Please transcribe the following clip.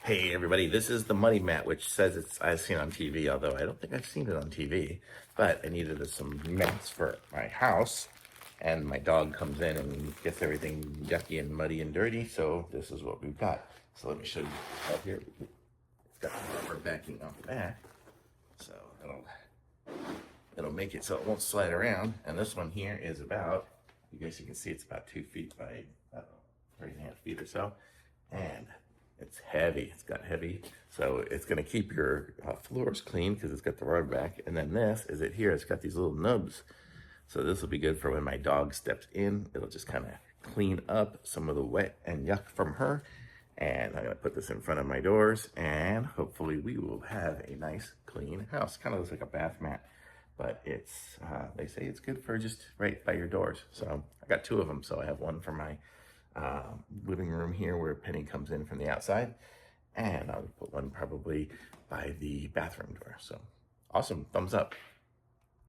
Hey everybody, this is the muddy mat, which says I've seen on TV, although I don't think I've seen it on TV. But I needed some mats for my house, and my dog comes in and gets everything yucky and muddy and dirty, so this is what we've got. So let me show you out here. It's got the rubber backing on the back, so it'll make it so it won't slide around. And this one here is about, you guys can see it's about 2 feet by, I don't know, 3.5 feet or so. And it's heavy, it's got heavy. So it's gonna keep your floors clean because it's got the rubber back. And then this is it here, it's got these little nubs. So this will be good for when my dog steps in. It'll just kind of clean up some of the wet and yuck from her. And I'm gonna put this in front of my doors, and hopefully we will have a nice clean house. Kind of looks like a bath mat, but it's, they say it's good for just right by your doors. So I got 2 of them. So I have one for my living room here where Penny comes in from the outside, and I'll put one probably by the bathroom door. So awesome, thumbs up.